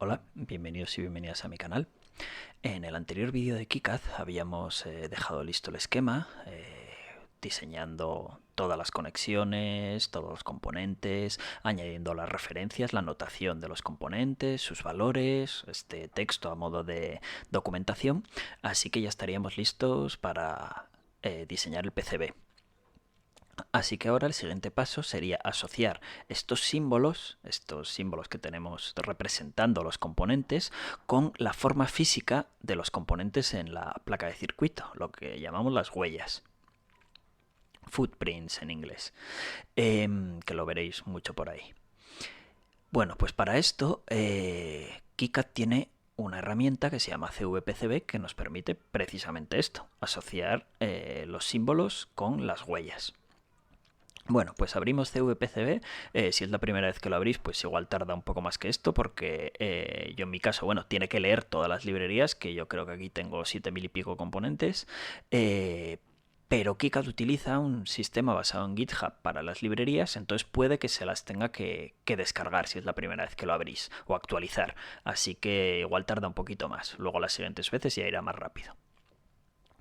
Hola, bienvenidos y bienvenidas a mi canal. En el anterior vídeo de KiCad habíamos dejado listo el esquema, diseñando todas las conexiones, todos los componentes, añadiendo las referencias, la notación de los componentes, sus valores, este texto a modo de documentación, así que ya estaríamos listos para diseñar el PCB. Así que ahora el siguiente paso sería asociar estos símbolos que tenemos representando los componentes, con la forma física de los componentes en la placa de circuito, lo que llamamos las huellas. Footprints en inglés, que lo veréis mucho por ahí. Bueno, pues para esto KiCad tiene una herramienta que se llama CVPCB que nos permite precisamente esto, asociar los símbolos con las huellas. Bueno, pues abrimos CVPCB. Si es la primera vez que lo abrís, pues igual tarda un poco más que esto, porque yo en mi caso, bueno, tiene que leer todas las librerías, que yo creo que aquí tengo 7000 y pico componentes, pero KiCad utiliza un sistema basado en GitHub para las librerías, entonces puede que se las tenga que descargar si es la primera vez que lo abrís, o actualizar, así que igual tarda un poquito más. Luego las siguientes veces ya irá más rápido.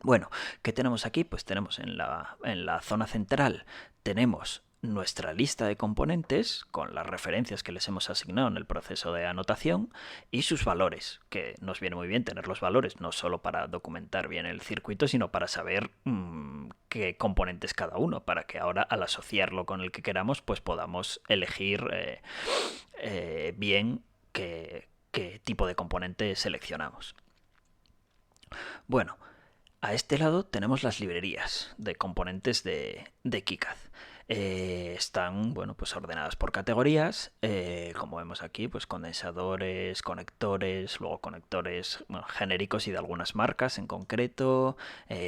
Bueno, ¿qué tenemos aquí? Pues tenemos en la zona central, tenemos nuestra lista de componentes con las referencias que les hemos asignado en el proceso de anotación y sus valores, que nos viene muy bien tener los valores, no solo para documentar bien el circuito, sino para saber qué componentes cada uno, para que ahora al asociarlo con el que queramos, pues podamos elegir bien qué tipo de componente seleccionamos. Bueno, a este lado tenemos las librerías de componentes de KiCad. Están, bueno, pues ordenadas por categorías, como vemos aquí, pues condensadores, conectores, luego conectores, bueno, genéricos y de algunas marcas en concreto,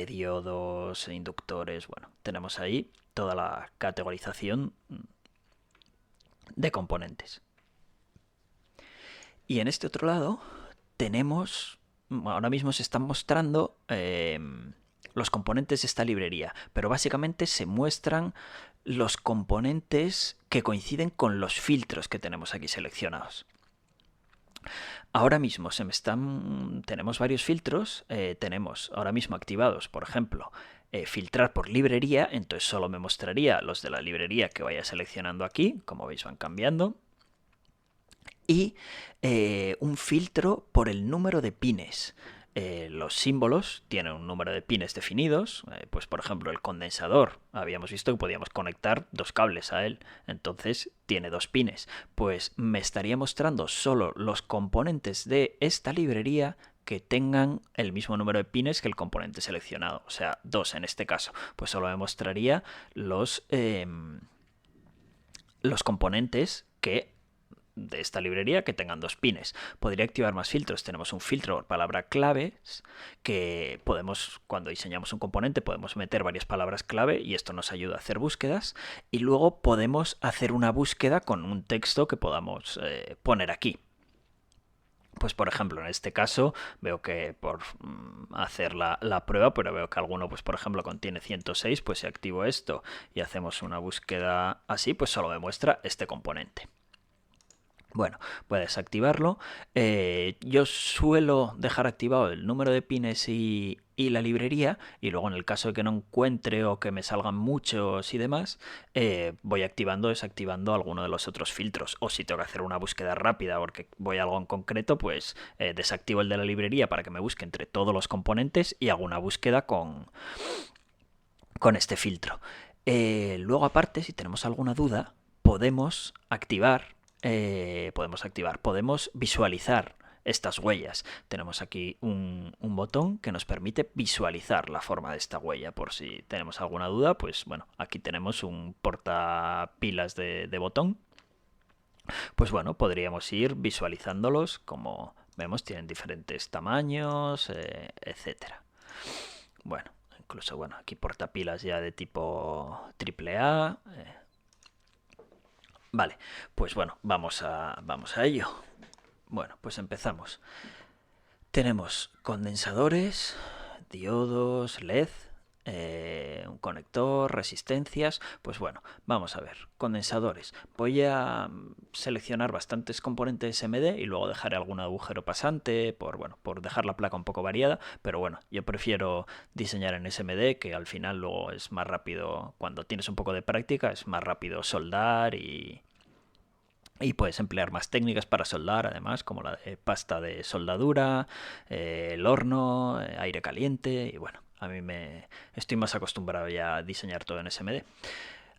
diodos, inductores, bueno, tenemos ahí toda la categorización de componentes. Y en este otro lado tenemos, ahora mismo se están mostrando los componentes de esta librería, pero básicamente se muestran los componentes que coinciden con los filtros que tenemos aquí seleccionados. Ahora mismo tenemos varios filtros, tenemos ahora mismo activados, por ejemplo, filtrar por librería, entonces solo me mostraría los de la librería que vaya seleccionando aquí, como veis van cambiando. Y un filtro por el número de pines. Los símbolos tienen un número de pines definidos, pues por ejemplo el condensador, habíamos visto que podíamos conectar dos cables a él, entonces tiene 2 pines, pues me estaría mostrando solo los componentes de esta librería que tengan el mismo número de pines que el componente seleccionado, o sea, 2 en este caso, pues solo me mostraría los componentes de esta librería que tengan 2 pines. Podría activar más filtros. Tenemos un filtro por palabra claves que podemos, cuando diseñamos un componente, podemos meter varias palabras clave y esto nos ayuda a hacer búsquedas. Y luego podemos hacer una búsqueda con un texto que podamos poner aquí. Pues por ejemplo, en este caso veo que por hacer la prueba, pero veo que alguno, pues por ejemplo, contiene 106, pues si activo esto y hacemos una búsqueda así, pues solo me muestra este componente. Bueno, voy a desactivarlo. Yo suelo dejar activado el número de pines y la librería, y luego en el caso de que no encuentre o que me salgan muchos y demás, voy desactivando alguno de los otros filtros. O si tengo que hacer una búsqueda rápida porque voy a algo en concreto, pues desactivo el de la librería para que me busque entre todos los componentes y hago una búsqueda con este filtro. Luego aparte, si tenemos alguna duda, podemos visualizar estas huellas. Tenemos aquí un botón que nos permite visualizar la forma de esta huella. Por si tenemos alguna duda, pues bueno, aquí tenemos un portapilas de botón. Pues bueno, podríamos ir visualizándolos. Como vemos, tienen diferentes tamaños, etcétera. Bueno, incluso bueno, aquí portapilas ya de tipo AAA. Vale, pues bueno, vamos a ello. Bueno, pues empezamos. Tenemos condensadores, diodos, LED, un conector, resistencias. Pues bueno, vamos a ver, condensadores. Voy a seleccionar bastantes componentes SMD y luego dejaré algún agujero pasante por dejar la placa un poco variada, pero bueno, yo prefiero diseñar en SMD, que al final luego es más rápido, cuando tienes un poco de práctica, es más rápido soldar y puedes emplear más técnicas para soldar, además, como la de pasta de soldadura, el horno, aire caliente, y bueno, estoy más acostumbrado ya a diseñar todo en SMD.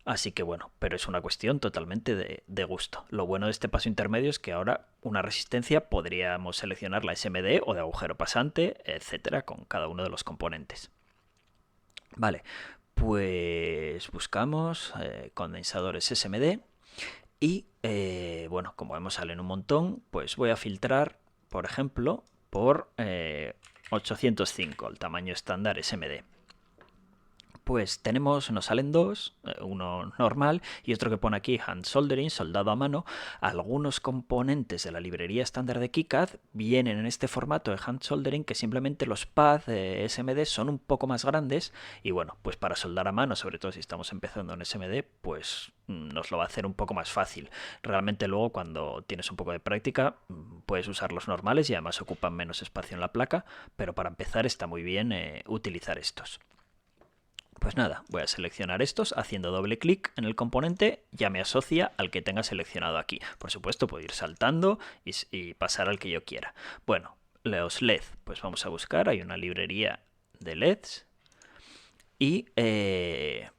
Así que bueno, pero es una cuestión totalmente de gusto. Lo bueno de este paso intermedio es que ahora una resistencia podríamos seleccionar la SMD o de agujero pasante, etcétera, con cada uno de los componentes. Vale, pues buscamos condensadores SMD. Y bueno, como vemos salen un montón, pues voy a filtrar, por ejemplo, por 805, el tamaño estándar SMD. Pues nos salen dos, uno normal y otro que pone aquí hand soldering, soldado a mano. Algunos componentes de la librería estándar de KiCad vienen en este formato de hand soldering, que simplemente los pads de SMD son un poco más grandes y bueno, pues para soldar a mano, sobre todo si estamos empezando en SMD, pues nos lo va a hacer un poco más fácil. Realmente luego cuando tienes un poco de práctica puedes usar los normales y además ocupan menos espacio en la placa, pero para empezar está muy bien utilizar estos. Pues nada, voy a seleccionar estos, haciendo doble clic en el componente ya me asocia al que tenga seleccionado aquí. Por supuesto puedo ir saltando y pasar al que yo quiera. Bueno, los LED, pues vamos a buscar, hay una librería de LEDs y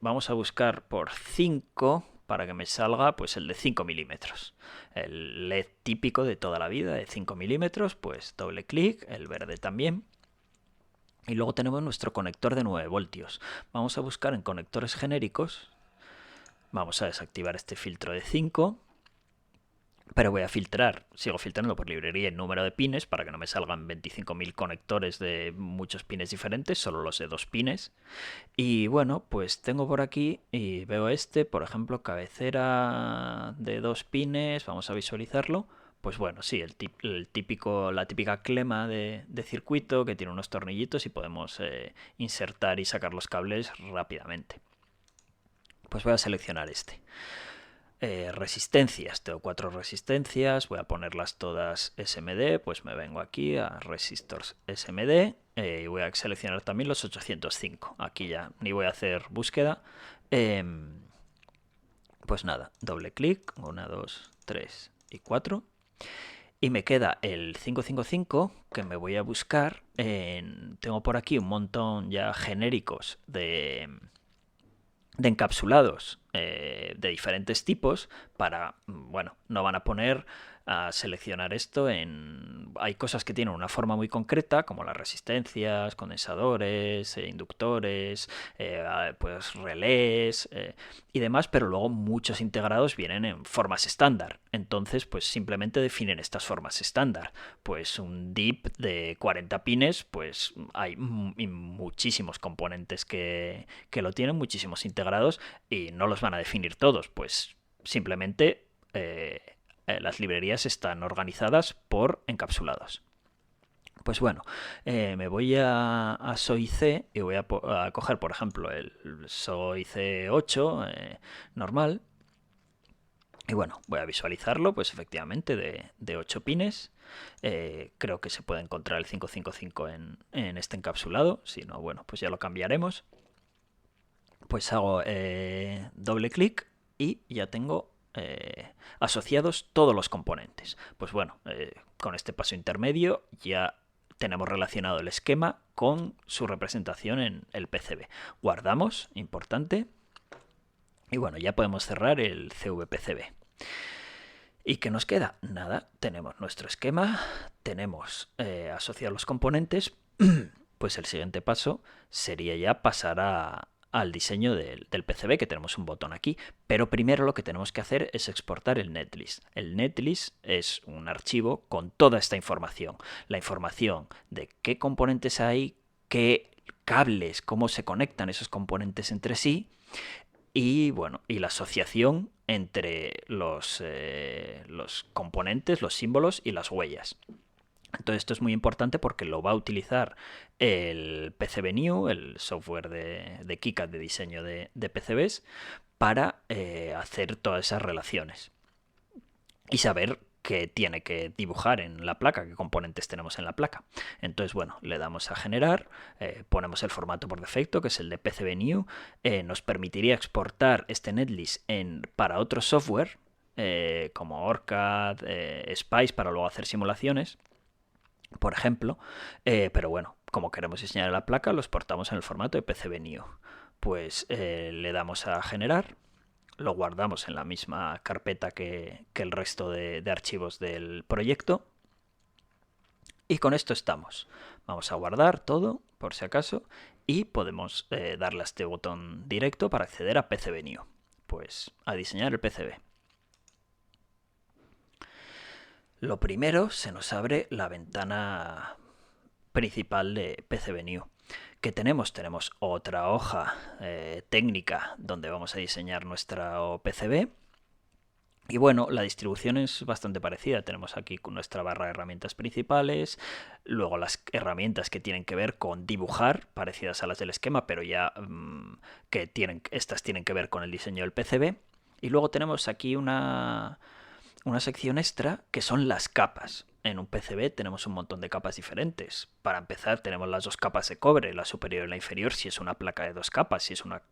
vamos a buscar por 5 para que me salga pues el de 5 milímetros. El LED típico de toda la vida de 5 milímetros, pues doble clic, el verde también. Y luego tenemos nuestro conector de 9 voltios. Vamos a buscar en conectores genéricos. Vamos a desactivar este filtro de 5. Pero voy a sigo filtrando por librería el número de pines para que no me salgan 25.000 conectores de muchos pines diferentes, solo los de 2 pines. Y bueno, pues tengo por aquí y veo por ejemplo, cabecera de 2 pines. Vamos a visualizarlo. Pues bueno, sí, la típica clema de circuito que tiene unos tornillitos y podemos insertar y sacar los cables rápidamente. Pues voy a seleccionar resistencias, tengo 4 resistencias, voy a ponerlas todas SMD, pues me vengo aquí a Resistors SMD y voy a seleccionar también los 805. Aquí ya ni voy a hacer búsqueda. Pues nada, doble clic, 1, 2, 3 y 4. Y me queda el 555 que me voy a buscar. Tengo por aquí un montón ya genéricos de encapsulados de diferentes tipos bueno, no van a poner a seleccionar esto hay cosas que tienen una forma muy concreta, como las resistencias, condensadores, inductores, pues relés y demás, pero luego muchos integrados vienen en formas estándar. Entonces, pues simplemente definen estas formas estándar. Pues un DIP de 40 pines, pues hay muchísimos componentes que lo tienen, muchísimos integrados, y no los van a definir todos, pues simplemente las librerías están organizadas por encapsulados. Pues bueno, me voy a SOI-C y voy a coger, por ejemplo, el SOI-C 8 normal. Y bueno, voy a visualizarlo, pues efectivamente de 8 pines. Creo que se puede encontrar el 555 en este encapsulado. Si no, bueno, pues ya lo cambiaremos. Pues hago doble clic y ya tengo asociados todos los componentes. Pues bueno, con este paso intermedio ya tenemos relacionado el esquema con su representación en el PCB. Guardamos, importante. Y bueno, ya podemos cerrar el CVPCB. ¿Y qué nos queda? Nada, tenemos nuestro esquema, tenemos asociados los componentes. Pues el siguiente paso sería ya pasar al diseño del PCB, que tenemos un botón aquí, pero primero lo que tenemos que hacer es exportar el netlist. El netlist es un archivo con toda esta información, la información de qué componentes hay, qué cables, cómo se conectan esos componentes entre sí, y bueno, y la asociación entre los componentes, los símbolos y las huellas. Entonces esto es muy importante porque lo va a utilizar el PCBnew, el software de KiCad de diseño de PCBs, para hacer todas esas relaciones y saber qué tiene que dibujar en la placa, qué componentes tenemos en la placa. Entonces, bueno, le damos a generar, ponemos el formato por defecto, que es el de PCBnew, nos permitiría exportar este netlist para otro software, como OrCAD, Spice, para luego hacer simulaciones, por ejemplo, pero bueno, como queremos diseñar la placa, lo exportamos en el formato de PCBnew. Pues le damos a generar, lo guardamos en la misma carpeta que el resto de archivos del proyecto. Y con esto estamos. Vamos a guardar todo, por si acaso, y podemos darle a este botón directo para acceder a PCBnew. Pues a diseñar el PCB. Lo primero, se nos abre la ventana principal de PCBnew. ¿Qué tenemos? Tenemos otra hoja técnica donde vamos a diseñar nuestro PCB. Y bueno, la distribución es bastante parecida. Tenemos aquí nuestra barra de herramientas principales, luego las herramientas que tienen que ver con dibujar, parecidas a las del esquema, pero ya estas tienen que ver con el diseño del PCB. Y luego tenemos aquí una sección extra que son las capas. En un PCB tenemos un montón de capas diferentes. Para empezar, tenemos las dos capas de cobre, la superior y la inferior, si es una placa de dos capas, si es una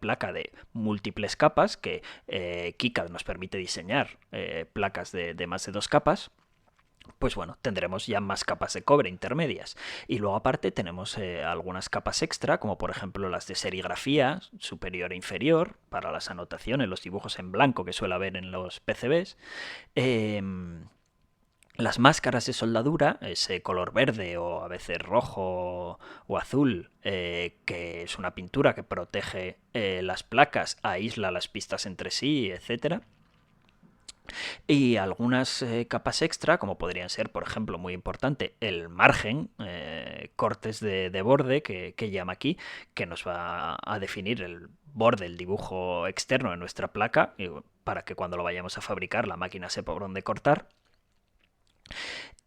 placa de múltiples capas, que KiCad nos permite diseñar placas de más de dos capas. Pues bueno, tendremos ya más capas de cobre intermedias. Y luego aparte tenemos algunas capas extra, como por ejemplo las de serigrafía superior e inferior, para las anotaciones, los dibujos en blanco que suele haber en los PCBs. Las máscaras de soldadura, ese color verde o a veces rojo o azul, que es una pintura que protege las placas, aísla las pistas entre sí, etcétera. Y algunas capas extra, como podrían ser, por ejemplo, muy importante, el margen, cortes de borde que llama aquí, que nos va a definir el borde, el dibujo externo de nuestra placa, para que cuando lo vayamos a fabricar la máquina sepa por dónde cortar.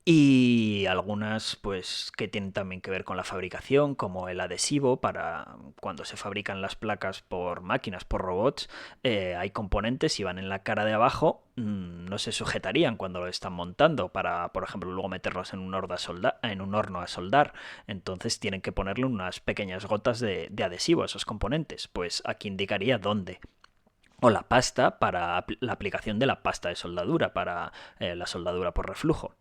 Y algunas pues que tienen también que ver con la fabricación, como el adhesivo para cuando se fabrican las placas por máquinas, por robots, hay componentes y van en la cara de abajo, no se sujetarían cuando lo están montando para, por ejemplo, luego meterlos en un horno a soldar. Entonces tienen que ponerle unas pequeñas gotas de adhesivo a esos componentes. Pues aquí indicaría dónde. O la pasta para la aplicación de la pasta de soldadura, para la soldadura por reflujo.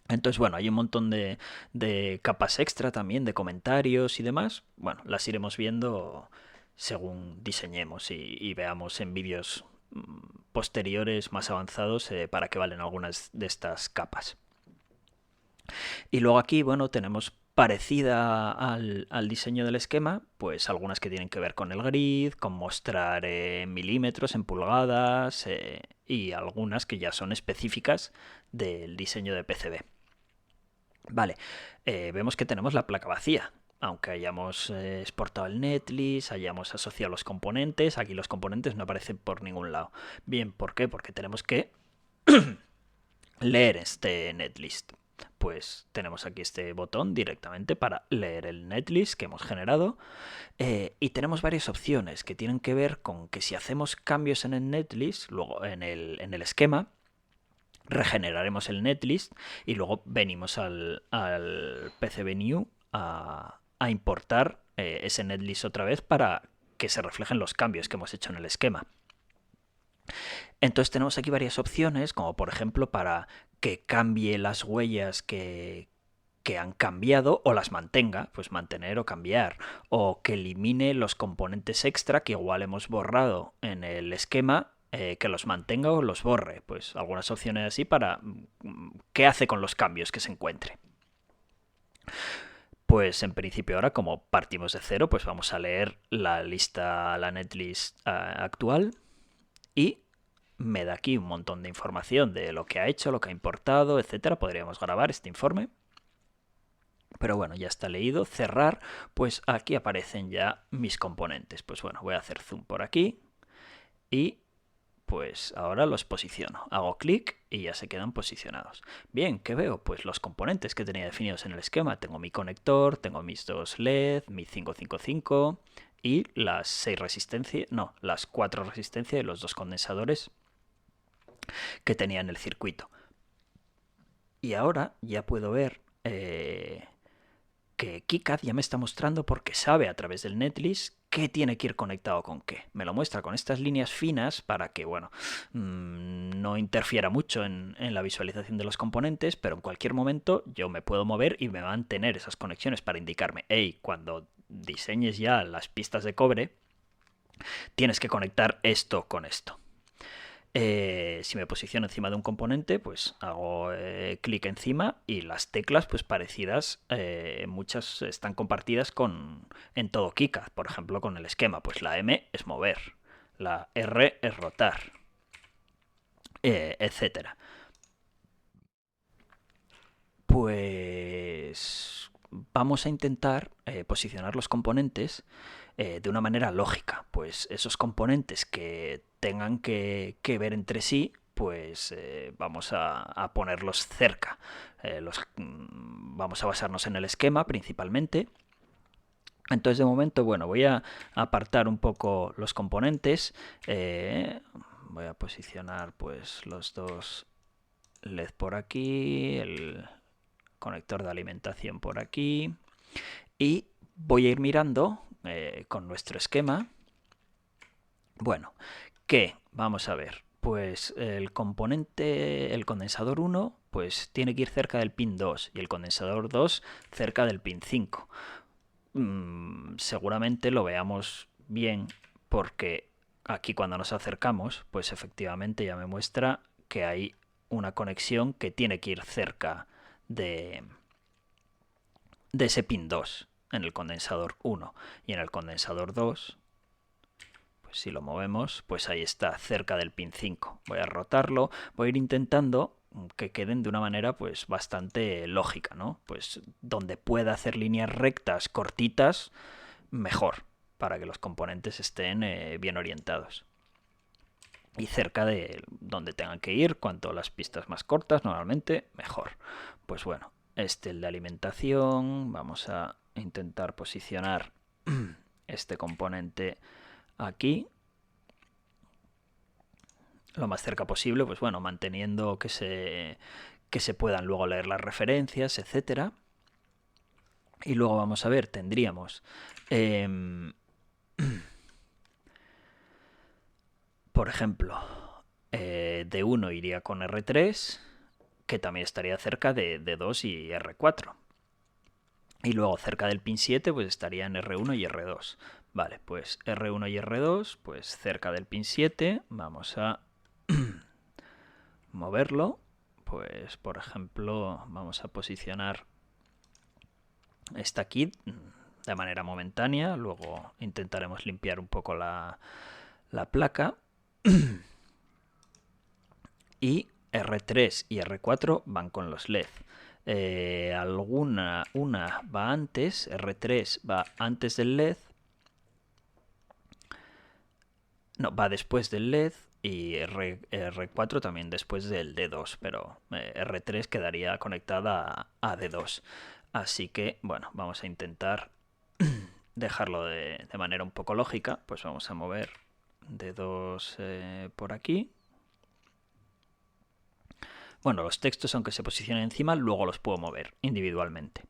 Entonces, bueno, hay un montón de capas extra también, de comentarios y demás. Bueno, las iremos viendo según diseñemos y veamos en vídeos posteriores más avanzados para qué valen algunas de estas capas. Y luego aquí, bueno, tenemos parecida al diseño del esquema, pues algunas que tienen que ver con el grid, con mostrar en milímetros, en pulgadas, y algunas que ya son específicas del diseño de PCB. Vale, vemos que tenemos la placa vacía. Aunque hayamos exportado el netlist, hayamos asociado los componentes, aquí los componentes no aparecen por ningún lado. Bien, ¿por qué? Porque tenemos que leer este netlist. Pues tenemos aquí este botón directamente para leer el netlist que hemos generado, y tenemos varias opciones que tienen que ver con que si hacemos cambios en el netlist, luego en el esquema, regeneraremos el netlist y luego venimos al PCBnew a importar ese netlist otra vez para que se reflejen los cambios que hemos hecho en el esquema. Entonces tenemos aquí varias opciones, como por ejemplo para que cambie las huellas que han cambiado o las mantenga, pues mantener o cambiar, o que elimine los componentes extra que igual hemos borrado en el esquema, que los mantenga o los borre, pues algunas opciones así para qué hace con los cambios que se encuentre. Pues en principio ahora, como partimos de cero, pues vamos a leer la lista, la netlist actual, y me da aquí un montón de información de lo que ha hecho, lo que ha importado, etcétera. Podríamos grabar este informe. Pero bueno, ya está leído. Cerrar, pues aquí aparecen ya mis componentes. Pues bueno, voy a hacer zoom por aquí y pues ahora los posiciono. Hago clic y ya se quedan posicionados. Bien, ¿qué veo? Pues los componentes que tenía definidos en el esquema. Tengo mi conector, tengo mis dos LED, mi 555 y las 6 resistencias, no, las 4 resistencias y los 2 condensadores que tenía en el circuito. Y ahora ya puedo ver que KiCad ya me está mostrando porque sabe a través del netlist qué tiene que ir conectado con qué. Me lo muestra con estas líneas finas para que, bueno, no interfiera mucho en la visualización de los componentes, pero en cualquier momento yo me puedo mover y me van a tener esas conexiones para indicarme, hey, cuando diseñes ya las pistas de cobre, tienes que conectar esto con esto. Si me posiciono encima de un componente, pues hago clic encima y las teclas, pues parecidas, muchas están compartidas en todo KiCad. Por ejemplo, con el esquema, pues la M es mover, la R es rotar, etcétera. Pues vamos a intentar posicionar los componentes de una manera lógica. Pues esos componentes que tengan que ver entre sí, pues vamos a ponerlos cerca. Vamos a basarnos en el esquema principalmente. Entonces de momento, bueno, voy a apartar un poco los componentes. Voy a posicionar pues los dos LED por aquí, el conector de alimentación por aquí y voy a ir mirando con nuestro esquema. Bueno, ¿qué? Vamos a ver. Pues el componente, el condensador 1, pues tiene que ir cerca del pin 2 y el condensador 2 cerca del pin 5. Seguramente lo veamos bien porque aquí cuando nos acercamos, pues efectivamente ya me muestra que hay una conexión que tiene que ir cerca de ese pin 2 en el condensador 1 y en el condensador 2, pues si lo movemos, pues ahí está, cerca del pin 5. Voy a rotarlo, voy a ir intentando que queden de una manera pues bastante lógica, ¿no? Pues donde pueda hacer líneas rectas, cortitas, mejor, para que los componentes estén bien orientados. Y cerca de donde tengan que ir, cuanto las pistas más cortas, normalmente, mejor. Pues bueno, el de alimentación, vamos a intentar posicionar este componente aquí lo más cerca posible, pues bueno, manteniendo que se puedan luego leer las referencias, etcétera. Y luego vamos a ver, tendríamos por ejemplo, D1 iría con R3, que también estaría cerca de D2 y R4. Y luego cerca del pin 7 pues estaría en R1 y R2. Vale, pues R1 y R2, pues cerca del pin 7 vamos a moverlo. Pues por ejemplo vamos a posicionar esta aquí de manera momentánea. Luego intentaremos limpiar un poco la placa. Y R3 y R4 van con los LED. Una va antes, R3 va antes del LED, no, va después del LED y R4 también después del D2, pero R3 quedaría conectada a D2. Así que, bueno, vamos a intentar dejarlo de manera un poco lógica. Pues vamos a mover D2 por aquí. Bueno, los textos, aunque se posicionen encima, luego los puedo mover individualmente.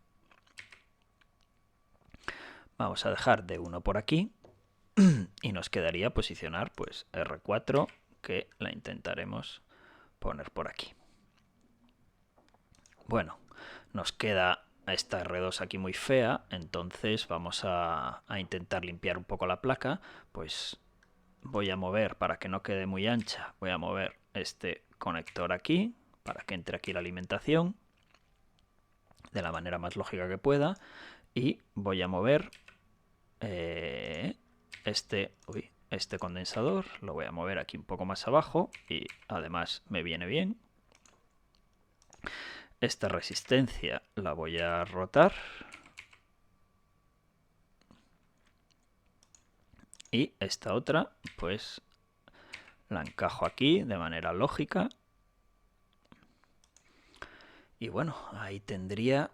Vamos a dejar D1 por aquí y nos quedaría posicionar pues R4, que la intentaremos poner por aquí. Bueno, nos queda esta R2 aquí muy fea, entonces vamos a intentar limpiar un poco la placa. Pues voy a mover, para que no quede muy ancha, voy a mover este conector aquí, para que entre aquí la alimentación de la manera más lógica que pueda, y voy a mover este condensador, lo voy a mover aquí un poco más abajo y además me viene bien. Esta resistencia la voy a rotar y esta otra pues La encajo aquí de manera lógica. Y bueno, ahí tendría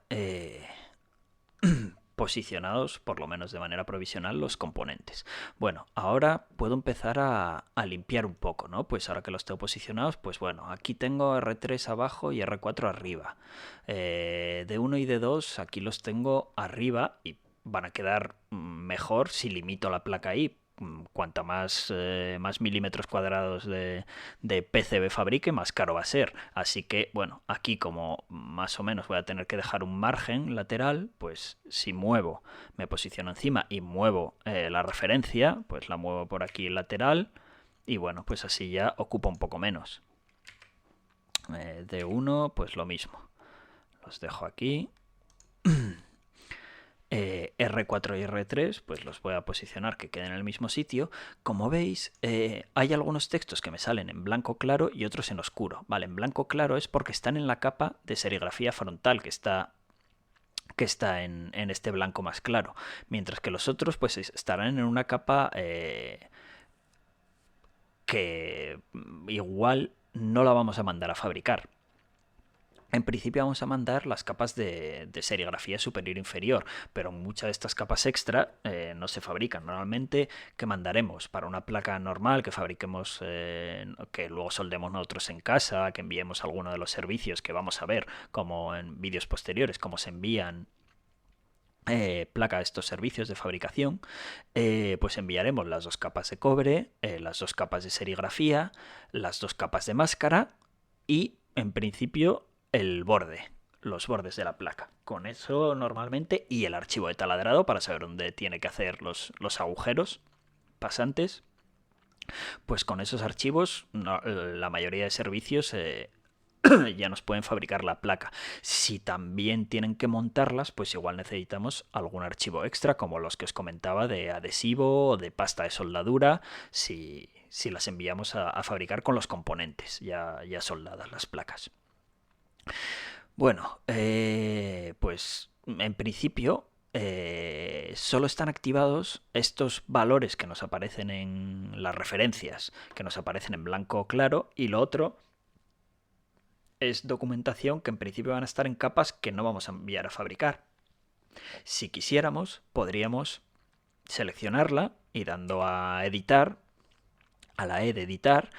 posicionados, por lo menos de manera provisional, los componentes. Bueno, ahora puedo empezar a limpiar un poco, ¿no? Pues ahora que los tengo posicionados, pues bueno, aquí tengo R3 abajo y R4 arriba. D1 y D2 aquí los tengo arriba y van a quedar mejor si limito la placa ahí. Cuanta más milímetros cuadrados de PCB fabrique, más caro va a ser. Así que, bueno, aquí como más o menos voy a tener que dejar un margen lateral, pues si muevo, me posiciono encima y muevo la referencia, pues la muevo por aquí lateral y bueno, pues así ya ocupa un poco menos. D1, pues lo mismo. Los dejo aquí. R4 y R3, pues los voy a posicionar que queden en el mismo sitio. Como veis, hay algunos textos que me salen en blanco claro y otros en oscuro. Vale, en blanco claro es porque están en la capa de serigrafía frontal que está en este blanco más claro, mientras que los otros pues estarán en una capa que igual no la vamos a mandar a fabricar. En principio vamos a mandar las capas de serigrafía superior e inferior, pero muchas de estas capas extra no se fabrican. Normalmente, ¿qué mandaremos? Para una placa normal que fabriquemos, que luego soldemos nosotros en casa, que enviemos alguno de los servicios que vamos a ver, como en vídeos posteriores, cómo se envían placa a estos servicios de fabricación, pues enviaremos las dos capas de cobre, las dos capas de serigrafía, las dos capas de máscara y, en principio, el borde, los bordes de la placa. Con eso normalmente, y el archivo de taladrado para saber dónde tiene que hacer los agujeros pasantes, pues con esos archivos la mayoría de servicios ya nos pueden fabricar la placa. Si también tienen que montarlas, pues igual necesitamos algún archivo extra, como los que os comentaba de adhesivo o de pasta de soldadura, si las enviamos a fabricar con los componentes ya soldadas las placas. Bueno, pues en principio solo están activados estos valores que nos aparecen en las referencias, que nos aparecen en blanco claro, y lo otro es documentación que en principio van a estar en capas que no vamos a enviar a fabricar. Si quisiéramos, podríamos seleccionarla y dando a editar, a la E de editar,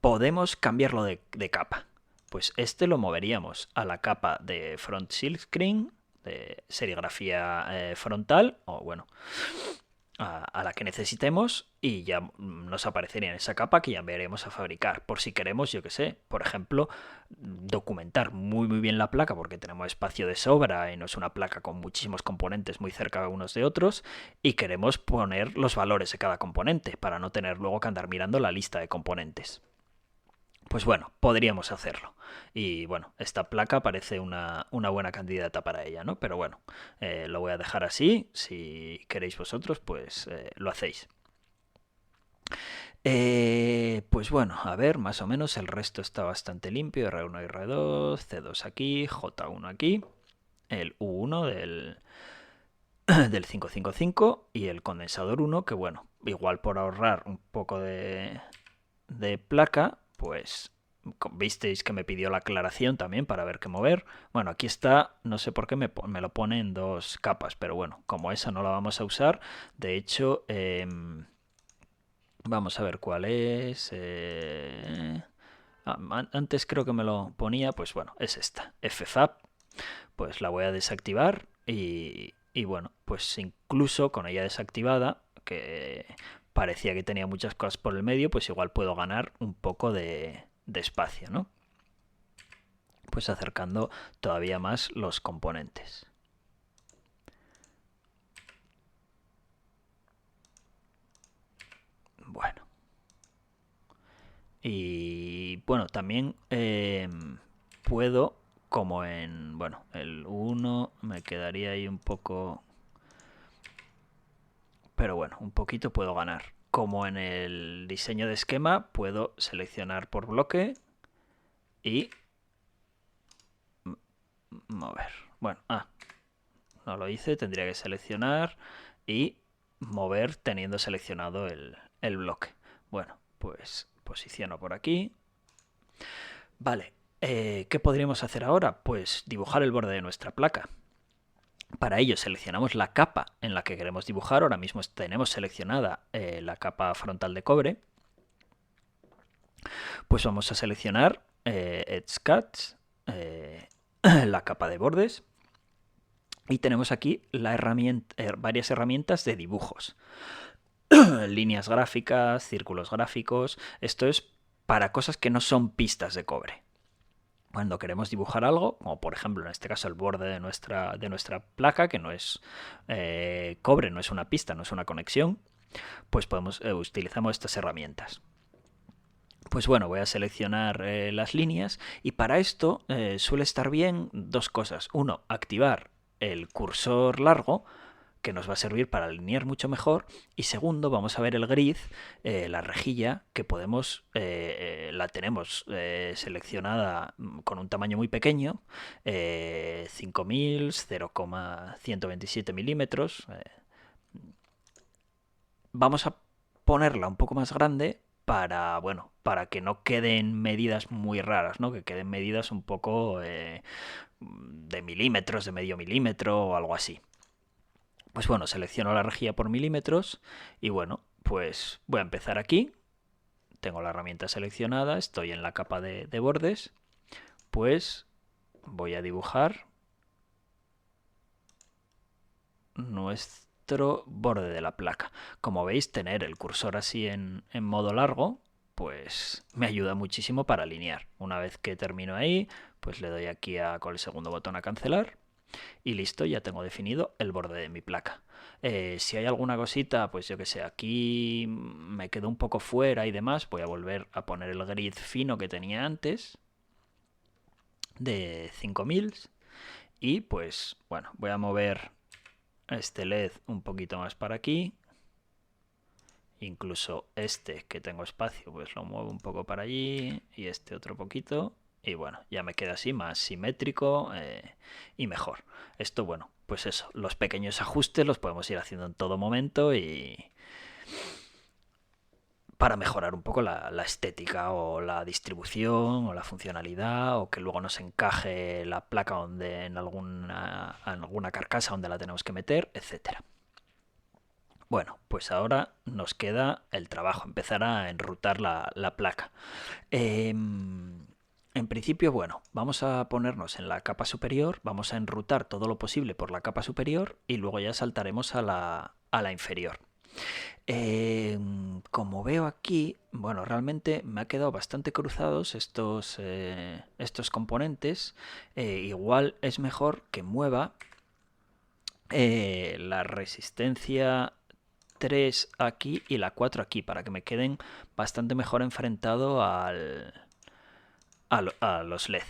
podemos cambiarlo de capa. Pues este lo moveríamos a la capa de front silkscreen, de serigrafía frontal, o bueno, a la que necesitemos, y ya nos aparecería en esa capa que ya enviaremos a fabricar. Por si queremos, yo que sé, por ejemplo, documentar muy bien la placa porque tenemos espacio de sobra y no es una placa con muchísimos componentes muy cerca unos de otros, y queremos poner los valores de cada componente para no tener luego que andar mirando la lista de componentes. Pues bueno, podríamos hacerlo. Y bueno, esta placa parece una buena candidata para ella, ¿no? Pero bueno, lo voy a dejar así. Si queréis vosotros, pues lo hacéis. Pues bueno, a ver, más o menos el resto está bastante limpio. R1 y R2, C2 aquí, J1 aquí, el U1 del 555 y el condensador 1, que bueno, igual por ahorrar un poco de placa, pues visteis que me pidió la aclaración también para ver qué mover. Bueno, aquí está, no sé por qué me lo pone en dos capas, pero bueno, como esa no la vamos a usar, de hecho, vamos a ver cuál es. Antes creo que me lo ponía, pues bueno, es esta, FFAP, pues la voy a desactivar y bueno, pues incluso con ella desactivada, que parecía que tenía muchas cosas por el medio, pues igual puedo ganar un poco de espacio, ¿no? Pues acercando todavía más los componentes. Bueno. Y bueno, también puedo, como en, bueno, el 1 me quedaría ahí un poco, pero bueno, un poquito puedo ganar. Como en el diseño de esquema, puedo seleccionar por bloque y mover. Bueno, no lo hice, tendría que seleccionar y mover teniendo seleccionado el bloque. Bueno, pues posiciono por aquí. Vale, ¿qué podríamos hacer ahora? Pues dibujar el borde de nuestra placa. Para ello seleccionamos la capa en la que queremos dibujar. Ahora mismo tenemos seleccionada la capa frontal de cobre. Pues vamos a seleccionar Edge Cuts, la capa de bordes. Y tenemos aquí varias herramientas de dibujos. Líneas gráficas, círculos gráficos. Esto es para cosas que no son pistas de cobre. Cuando queremos dibujar algo, como por ejemplo en este caso el borde de nuestra placa, que no es cobre, no es una pista, no es una conexión, pues utilizamos estas herramientas. Pues bueno, voy a seleccionar las líneas y para esto suele estar bien dos cosas. Uno, activar el cursor largo, que nos va a servir para alinear mucho mejor. Y segundo, vamos a ver el grid, la rejilla, que la tenemos seleccionada con un tamaño muy pequeño, 5000, 0,127 milímetros. Vamos a ponerla un poco más grande para que no queden medidas muy raras, ¿no? Que queden medidas un poco de milímetros, de medio milímetro o algo así. Pues bueno, selecciono la rejilla por milímetros y bueno, pues voy a empezar aquí. Tengo la herramienta seleccionada, estoy en la capa de bordes. Pues voy a dibujar nuestro borde de la placa. Como veis, tener el cursor así en modo largo, pues me ayuda muchísimo para alinear. Una vez que termino ahí, pues le doy aquí con el segundo botón a cancelar. Y listo, ya tengo definido el borde de mi placa. Si hay alguna cosita, pues yo que sé, aquí me quedo un poco fuera y demás, voy a volver a poner el grid fino que tenía antes, de 5000. Y pues bueno, voy a mover este LED un poquito más para aquí. Incluso este que tengo espacio, pues lo muevo un poco para allí y este otro poquito. Y bueno, ya me queda así más simétrico y mejor. Esto, bueno, pues eso, los pequeños ajustes los podemos ir haciendo en todo momento y para mejorar un poco la estética o la distribución o la funcionalidad o que luego nos encaje la placa en alguna carcasa donde la tenemos que meter, etcétera. Bueno, pues ahora nos queda el trabajo, empezar a enrutar la placa. En principio, bueno, vamos a ponernos en la capa superior, vamos a enrutar todo lo posible por la capa superior y luego ya saltaremos a la inferior. Como veo aquí, bueno, realmente me ha quedado bastante cruzados estos componentes. Igual es mejor que mueva la resistencia 3 aquí y la 4 aquí para que me queden bastante mejor enfrentado a los LED.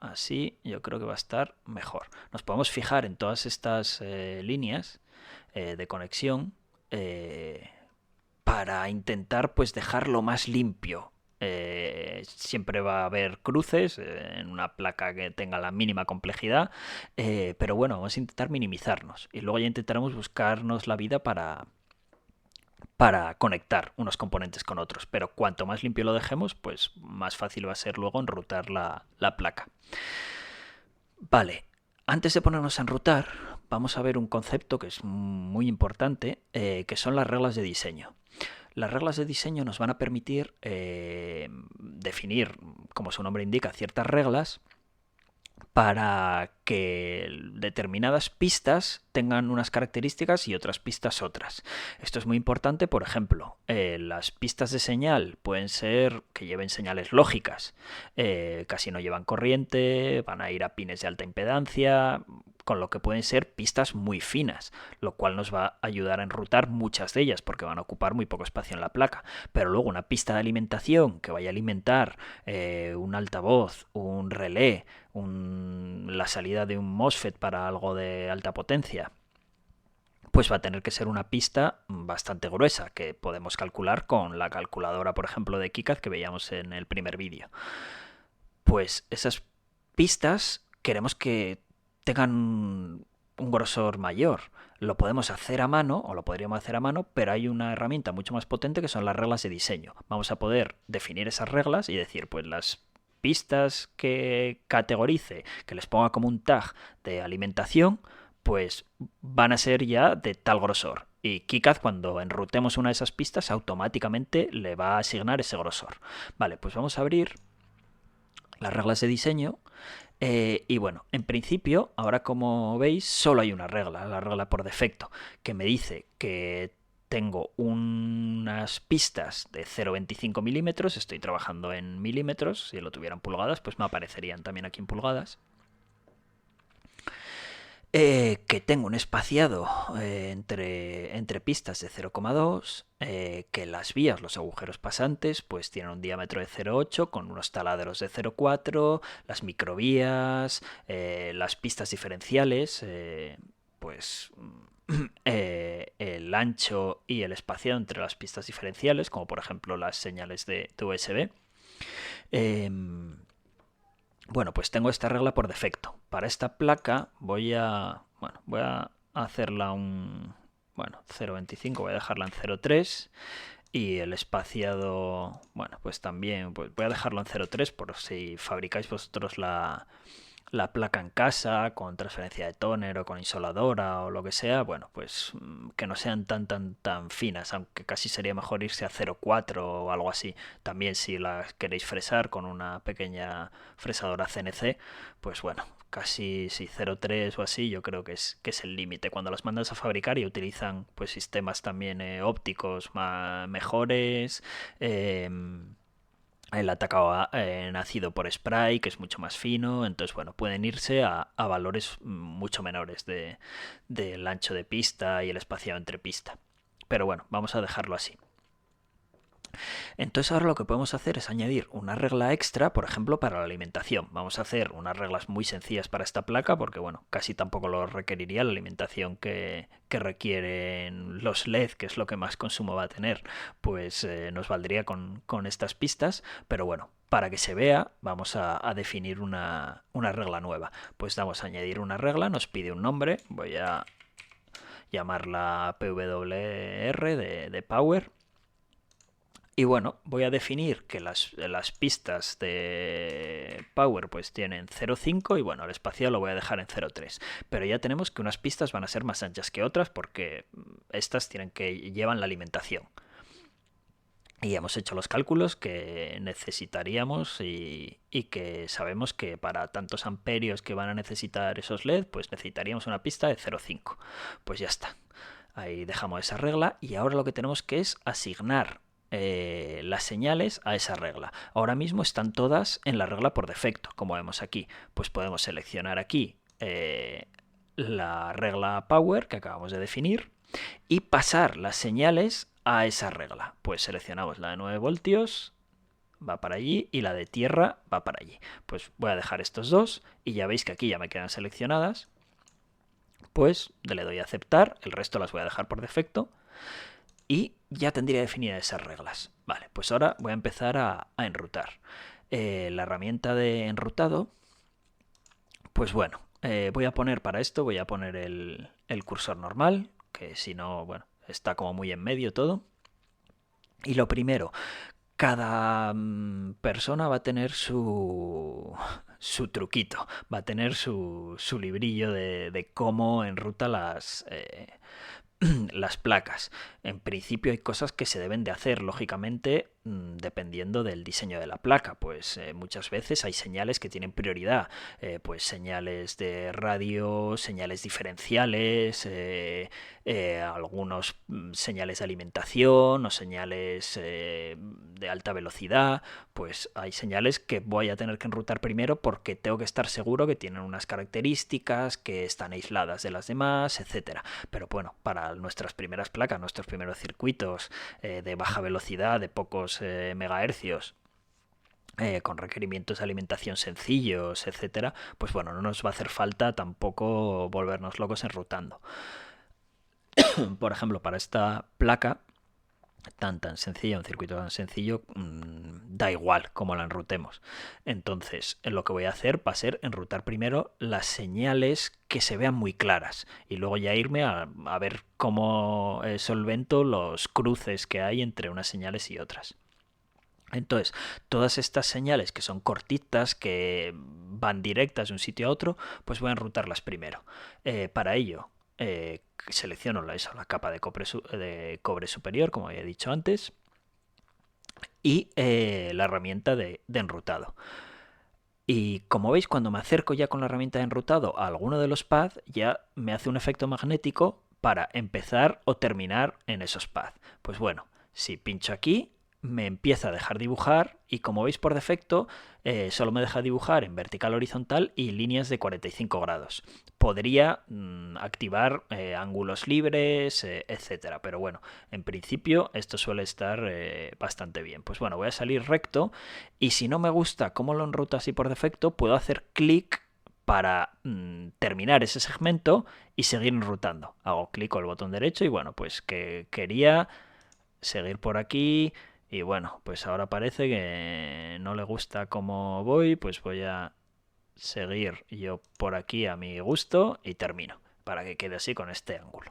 Así yo creo que va a estar mejor. Nos podemos fijar en todas estas líneas de conexión para intentar pues dejarlo más limpio. Siempre va a haber cruces en una placa que tenga la mínima complejidad, pero bueno, vamos a intentar minimizarnos y luego ya intentaremos buscarnos la vida para conectar unos componentes con otros, pero cuanto más limpio lo dejemos, pues más fácil va a ser luego enrutar la placa. Vale, antes de ponernos a enrutar, vamos a ver un concepto que es muy importante, que son las reglas de diseño. Las reglas de diseño nos van a permitir definir, como su nombre indica, ciertas reglas para que determinadas pistas tengan unas características y otras pistas otras. Esto es muy importante, por ejemplo, las pistas de señal pueden ser que lleven señales lógicas, casi no llevan corriente, van a ir a pines de alta impedancia, con lo que pueden ser pistas muy finas, lo cual nos va a ayudar a enrutar muchas de ellas porque van a ocupar muy poco espacio en la placa. Pero luego una pista de alimentación que vaya a alimentar un altavoz, un relé, la salida de un MOSFET para algo de alta potencia, pues va a tener que ser una pista bastante gruesa, que podemos calcular con la calculadora, por ejemplo, de KiCad que veíamos en el primer vídeo. Pues esas pistas queremos que tengan un grosor mayor. Lo podemos hacer a mano, o lo podríamos hacer a mano, pero hay una herramienta mucho más potente que son las reglas de diseño. Vamos a poder definir esas reglas y decir, pues las pistas que categorice, que les ponga como un tag de alimentación, pues van a ser ya de tal grosor. Y KiCad, cuando enrutemos una de esas pistas, automáticamente le va a asignar ese grosor. Vale, pues vamos a abrir las reglas de diseño. Y bueno, en principio, ahora como veis, solo hay una regla, la regla por defecto, que me dice que tengo unas pistas de 0,25 milímetros, estoy trabajando en milímetros, si lo tuvieran pulgadas, pues me aparecerían también aquí en pulgadas. Que tengo un espaciado entre pistas de 0,2, que las vías, los agujeros pasantes, pues tienen un diámetro de 0,8 con unos taladros de 0,4, las microvías, las pistas diferenciales, pues el ancho y el espaciado entre las pistas diferenciales, como por ejemplo las señales de USB. Bueno, pues tengo esta regla por defecto. Para esta placa voy a hacerla un, 0,25, voy a dejarla en 0,3 y el espaciado, bueno, pues también pues voy a dejarlo en 0,3 por si fabricáis vosotros la placa en casa con transferencia de tóner o con isoladora o lo que sea, bueno, pues que no sean tan finas, aunque casi sería mejor irse a 0,4 o algo así. También si las queréis fresar con una pequeña fresadora CNC, pues bueno, casi si 0,3 o así, yo creo que es el límite. Cuando las mandas a fabricar y utilizan pues sistemas también ópticos mejores, el atacado nacido por spray, que es mucho más fino, entonces bueno, pueden irse a valores mucho menores del ancho de pista y el espaciado entre pista. Pero bueno, vamos a dejarlo así. Entonces ahora lo que podemos hacer es añadir una regla extra, por ejemplo, para la alimentación. Vamos a hacer unas reglas muy sencillas para esta placa porque, bueno, casi tampoco lo requeriría la alimentación que requieren los LED, que es lo que más consumo va a tener, pues nos valdría con estas pistas, pero bueno, para que se vea vamos a definir una regla nueva. Pues vamos a añadir una regla, nos pide un nombre, voy a llamarla PWR de Power. Y bueno, voy a definir que las pistas de Power pues tienen 0,5 y bueno, el espacial lo voy a dejar en 0,3. Pero ya tenemos que unas pistas van a ser más anchas que otras porque estas llevan la alimentación. Y hemos hecho los cálculos que necesitaríamos y que sabemos que para tantos amperios que van a necesitar esos LED, pues necesitaríamos una pista de 0,5. Pues ya está. Ahí dejamos esa regla y ahora lo que tenemos que es asignar las señales a esa regla. Ahora mismo están todas en la regla por defecto, como vemos aquí. Pues podemos seleccionar aquí la regla Power que acabamos de definir y pasar las señales a esa regla. Pues seleccionamos la de 9 voltios, va para allí, y la de tierra va para allí. Pues voy a dejar estos dos y ya veis que aquí ya me quedan seleccionadas. Pues le doy a aceptar, el resto las voy a dejar por defecto y ya tendría definidas esas reglas. Vale, pues ahora voy a empezar a enrutar. La herramienta de enrutado, pues bueno, voy a poner para esto, voy a poner el cursor normal, que si no, bueno, está como muy en medio todo. Y lo primero, cada persona va a tener su truquito, va a tener su librillo de cómo enruta las placas. En principio hay cosas que se deben de hacer, lógicamente, dependiendo del diseño de la placa. Pues muchas veces hay señales que tienen prioridad, pues señales de radio, señales diferenciales, algunos señales de alimentación o señales de alta velocidad. Pues hay señales que voy a tener que enrutar primero porque tengo que estar seguro que tienen unas características, que están aisladas de las demás, etcétera. Pero bueno, para nuestras primeras placas, nuestros primeros circuitos de baja velocidad, de pocos megahercios, con requerimientos de alimentación sencillos, etcétera, pues bueno, no nos va a hacer falta tampoco volvernos locos enrutando. Por ejemplo, para esta placa tan sencilla, un circuito tan sencillo, da igual cómo la enrutemos. Entonces, lo que voy a hacer va a ser enrutar primero las señales que se vean muy claras y luego ya irme a ver cómo solvento los cruces que hay entre unas señales y otras. Entonces, todas estas señales que son cortitas, que van directas de un sitio a otro, pues voy a enrutarlas primero. Para ello, selecciono la capa de cobre superior, como había dicho antes, y la herramienta de enrutado. Y como veis, cuando me acerco ya con la herramienta de enrutado a alguno de los paths, ya me hace un efecto magnético para empezar o terminar en esos paths. Pues bueno, si pincho aquí, me empieza a dejar dibujar y como veis por defecto solo me deja dibujar en vertical, horizontal y líneas de 45 grados. Podría activar ángulos libres, etcétera, pero bueno, en principio esto suele estar bastante bien. Pues bueno, voy a salir recto y si no me gusta cómo lo enruta así por defecto, puedo hacer clic para terminar ese segmento y seguir enrutando. Hago clic con el botón derecho y bueno, pues que quería seguir por aquí y bueno, pues ahora parece que no le gusta cómo voy, pues voy a seguir yo por aquí a mi gusto y termino para que quede así con este ángulo.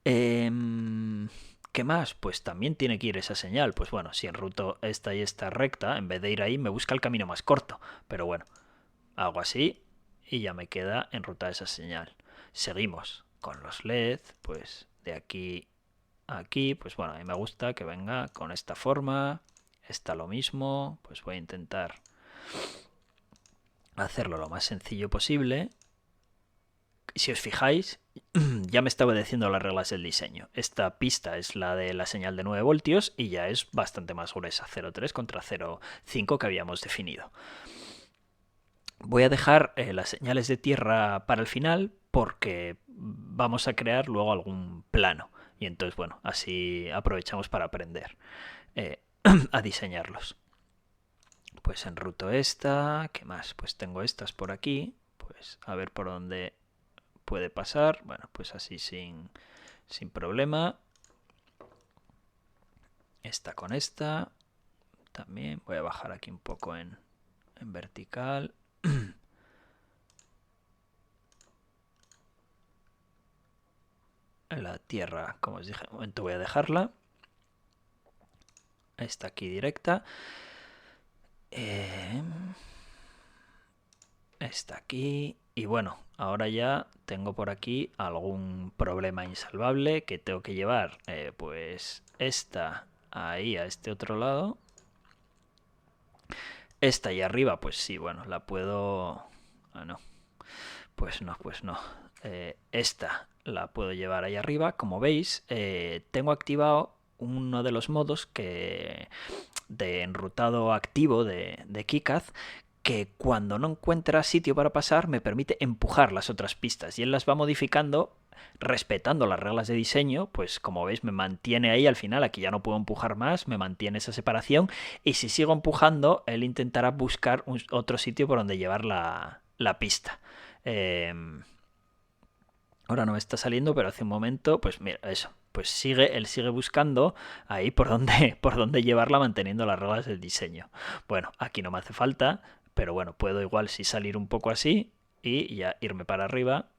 ¿Qué más? Pues también tiene que ir esa señal. Pues bueno, si enruto esta y esta recta, en vez de ir ahí me busca el camino más corto. Pero bueno, hago así y ya me queda enrutada esa señal. Seguimos con los LED, pues de aquí a aquí, pues bueno, a mí me gusta que venga con esta forma. Está lo mismo, pues voy a intentar hacerlo lo más sencillo posible. Si os fijáis, ya me está obedeciendo las reglas del diseño. Esta pista es la de la señal de 9 voltios y ya es bastante más gruesa, 0,3 contra 0,5 que habíamos definido. Voy a dejar las señales de tierra para el final porque vamos a crear luego algún plano. Y entonces, bueno, así aprovechamos para aprender a diseñarlos. Pues enruto esta. ¿Qué más? Pues tengo estas por aquí. Pues a ver por dónde puede pasar. Bueno, pues así sin problema. Esta con esta. También voy a bajar aquí un poco en vertical. La tierra, como os dije, un momento voy a dejarla. Esta aquí directa. Esta aquí. Y bueno, ahora ya tengo por aquí algún problema insalvable que tengo que llevar. Pues esta ahí a este otro lado. Esta ahí arriba, pues sí, bueno, la puedo... Ah, no. Pues no, pues no. Esta la puedo llevar ahí arriba. Como veis, tengo activado uno de los modos de enrutado activo de KiCad, que cuando no encuentra sitio para pasar me permite empujar las otras pistas y él las va modificando respetando las reglas de diseño. Pues como veis me mantiene ahí al final, aquí ya no puedo empujar más, me mantiene esa separación y si sigo empujando él intentará buscar otro sitio por donde llevar la pista. Ahora no me está saliendo, pero hace un momento, pues mira, eso, pues él sigue buscando ahí por dónde llevarla manteniendo las reglas del diseño. Bueno, aquí no me hace falta, pero bueno, puedo igual sí salir un poco así y ya irme para arriba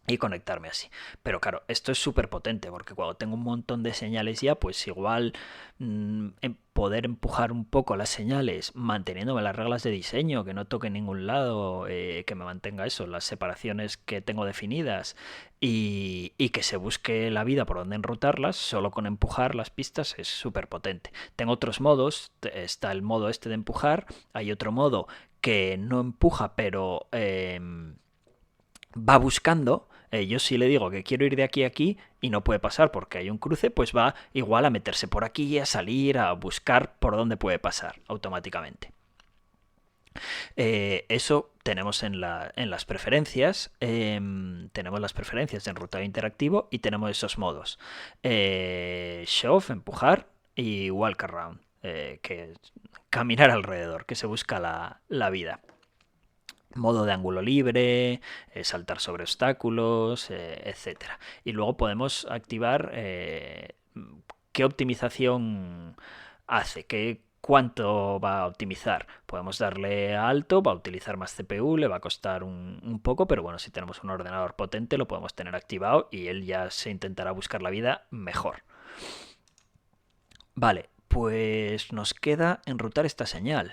y conectarme así. Pero claro, esto es súper potente porque cuando tengo un montón de señales ya, pues igual poder empujar un poco las señales manteniéndome las reglas de diseño, que no toque en ningún lado, que me mantenga eso, las separaciones que tengo definidas y que se busque la vida por donde enrutarlas, solo con empujar las pistas es súper potente. Tengo otros modos, está el modo este de empujar, hay otro modo que no empuja pero va buscando. Yo si le digo que quiero ir de aquí a aquí y no puede pasar porque hay un cruce, pues va igual a meterse por aquí, a salir, a buscar por dónde puede pasar automáticamente. Eso tenemos en las preferencias. Tenemos las preferencias de enrutado interactivo y tenemos esos modos. Shove, empujar y walk around, que es caminar alrededor, que se busca la vida. Modo de ángulo libre, saltar sobre obstáculos, etcétera. Y luego podemos activar qué optimización hace? ¿Cuánto va a optimizar? Podemos darle a alto, va a utilizar más CPU, le va a costar un poco, pero bueno, si tenemos un ordenador potente lo podemos tener activado y él ya se intentará buscar la vida mejor. Vale, pues nos queda enrutar esta señal.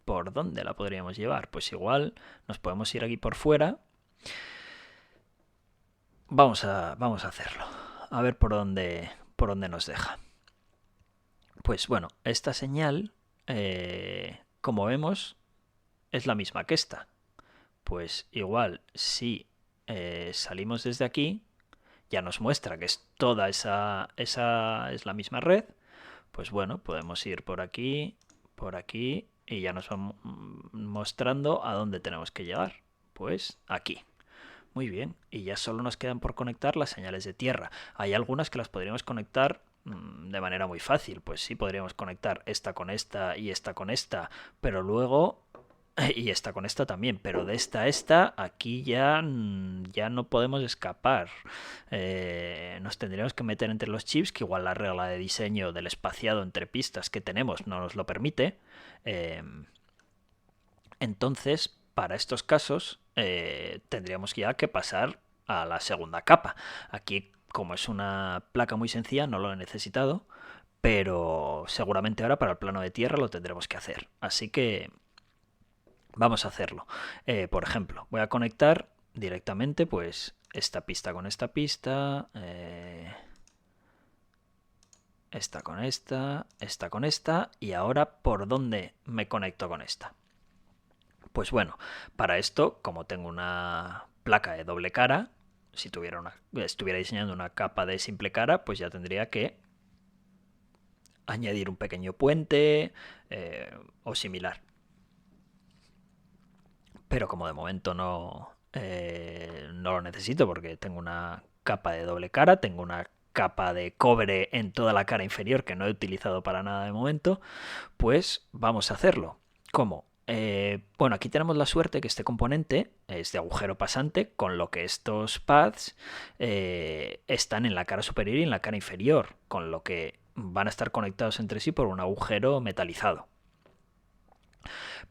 ¿Por dónde la podríamos llevar? Pues igual nos podemos ir aquí por fuera. Vamos a hacerlo. A ver por dónde nos deja. Pues bueno, esta señal, como vemos, es la misma que esta. Pues igual, si salimos desde aquí, ya nos muestra que es toda esa es la misma red. Pues bueno, podemos ir por aquí y ya nos va mostrando a dónde tenemos que llegar. Pues aquí. Muy bien, y ya solo nos quedan por conectar las señales de tierra. Hay algunas que las podríamos conectar de manera muy fácil. Pues sí, podríamos conectar esta con esta y esta con esta, pero luego y esta con esta también, pero de esta a esta, aquí ya no podemos escapar. Nos tendríamos que meter entre los chips, que igual la regla de diseño del espaciado entre pistas que tenemos no nos lo permite. Entonces, para estos casos, tendríamos ya que pasar a la segunda capa. Aquí, como es una placa muy sencilla, no lo he necesitado, pero seguramente ahora para el plano de tierra lo tendremos que hacer. Así que vamos a hacerlo. Por ejemplo, voy a conectar directamente pues esta pista con esta pista, esta con esta con esta, y ahora ¿por dónde me conecto con esta? Pues bueno, para esto, como tengo una placa de doble cara, si estuviera diseñando una capa de simple cara, pues ya tendría que añadir un pequeño puente o similar. Pero como de momento no lo necesito porque tengo una capa de doble cara, tengo una capa de cobre en toda la cara inferior que no he utilizado para nada de momento, pues vamos a hacerlo. ¿Cómo? Bueno, aquí tenemos la suerte que este componente es de agujero pasante, con lo que estos pads están en la cara superior y en la cara inferior, con lo que van a estar conectados entre sí por un agujero metalizado.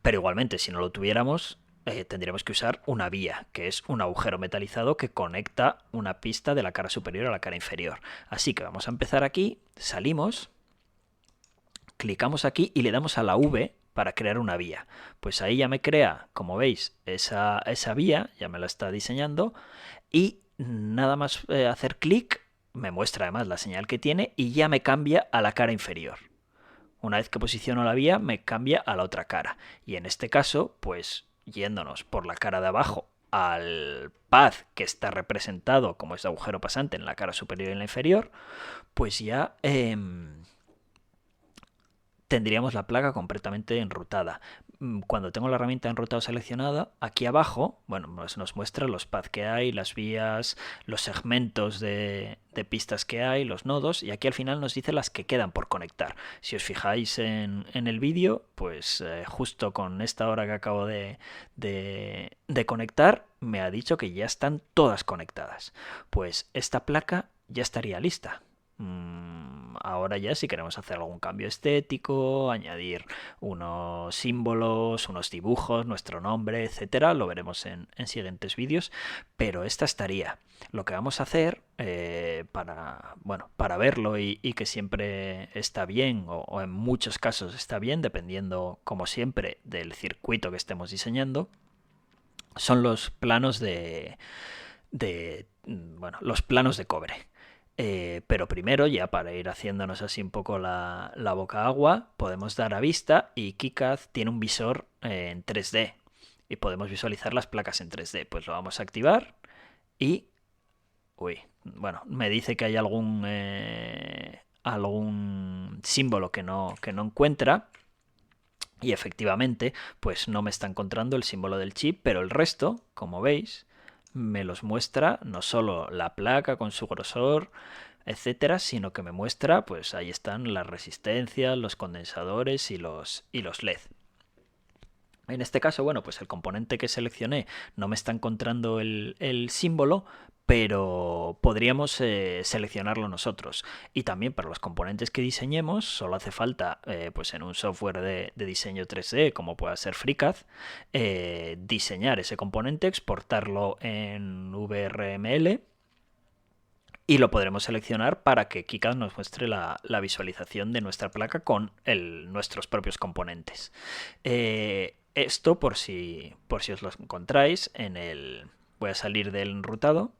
Pero igualmente, si no lo tuviéramos, tendríamos que usar una vía, que es un agujero metalizado que conecta una pista de la cara superior a la cara inferior. Así que vamos a empezar aquí, salimos, clicamos aquí y le damos a la V para crear una vía. Pues ahí ya me crea, como veis, esa vía, ya me la está diseñando, y nada más hacer clic, me muestra además la señal que tiene y ya me cambia a la cara inferior. Una vez que posiciono la vía, me cambia a la otra cara. Y en este caso, pues yéndonos por la cara de abajo al pad que está representado como este agujero pasante en la cara superior y en la inferior, pues ya tendríamos la placa completamente enrutada. Cuando tengo la herramienta enrutado seleccionada, aquí abajo, bueno, pues nos muestra los pads que hay, las vías, los segmentos de pistas que hay, los nodos, y aquí al final nos dice las que quedan por conectar. Si os fijáis en el vídeo, pues justo con esta hora que acabo de conectar, me ha dicho que ya están todas conectadas. Pues esta placa ya estaría lista. Ahora ya si queremos hacer algún cambio estético, añadir unos símbolos, unos dibujos, nuestro nombre, etcétera, lo veremos en siguientes vídeos, pero esta estaría. Lo que vamos a hacer para verlo y que siempre está bien o en muchos casos está bien, dependiendo como siempre del circuito que estemos diseñando, son los planos los planos de cobre. Pero primero, ya para ir haciéndonos así un poco la boca agua, podemos dar a vista y KiCad tiene un visor en 3D y podemos visualizar las placas en 3D. Pues lo vamos a activar y... bueno, me dice que hay algún símbolo que no encuentra. Y efectivamente, pues no me está encontrando el símbolo del chip, pero el resto, como veis, me los muestra no solo la placa con su grosor, etcétera, sino que me muestra, pues ahí están las resistencias, los condensadores y los LED. En este caso, bueno, pues el componente que seleccioné no me está encontrando el símbolo, pero podríamos seleccionarlo nosotros. Y también para los componentes que diseñemos, solo hace falta, pues en un software de diseño 3D, como pueda ser FreeCAD, diseñar ese componente, exportarlo en VRML y lo podremos seleccionar para que KiCad nos muestre la visualización de nuestra placa con nuestros propios componentes. Esto por si os lo encontráis en el... Voy a salir del enrutado.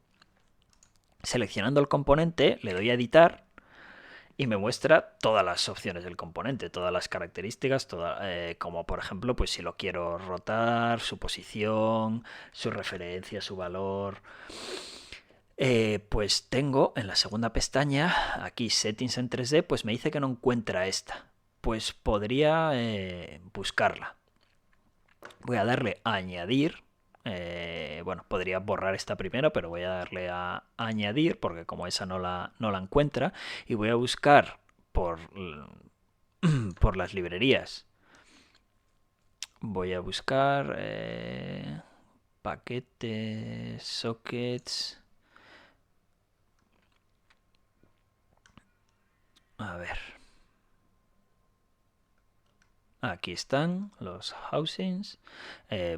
Seleccionando el componente, le doy a editar y me muestra todas las opciones del componente, todas las características, como por ejemplo, pues si lo quiero rotar, su posición, su referencia, su valor. Pues tengo en la segunda pestaña, aquí Settings en 3D, pues me dice que no encuentra esta. Pues podría buscarla. Voy a darle a añadir. Bueno, podría borrar esta primera, pero voy a darle a añadir porque como esa no la encuentra. Y voy a buscar por las librerías. Voy a buscar paquetes, sockets. A ver. Aquí están los housings.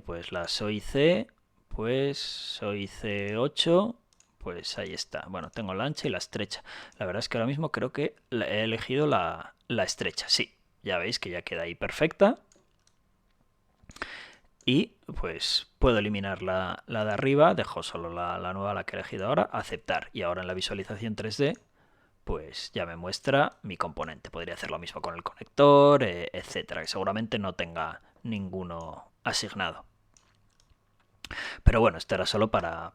Pues la SOIC, pues SOIC 8, pues ahí está. Bueno, tengo la ancha y la estrecha. La verdad es que ahora mismo creo que he elegido la estrecha. Sí, ya veis que ya queda ahí perfecta. Y pues puedo eliminar la de arriba, dejo solo la nueva, la que he elegido ahora, aceptar. Y ahora en la visualización 3D pues ya me muestra mi componente. Podría hacer lo mismo con el conector, etcétera, que seguramente no tenga ninguno asignado. Pero bueno, esto era solo para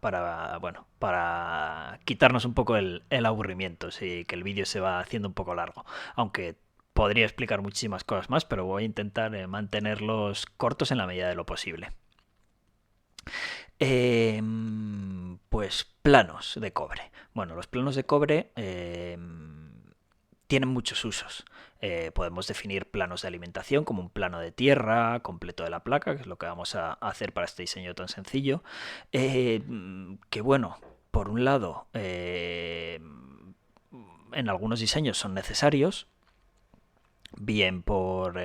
quitarnos un poco el aburrimiento, sí, que el vídeo se va haciendo un poco largo. Aunque podría explicar muchísimas cosas más, pero voy a intentar mantenerlos cortos en la medida de lo posible. Pues planos de cobre. Bueno, los planos de cobre tienen muchos usos. Podemos definir planos de alimentación como un plano de tierra completo de la placa, que es lo que vamos a hacer para este diseño tan sencillo. Que bueno, por un lado, en algunos diseños son necesarios, bien por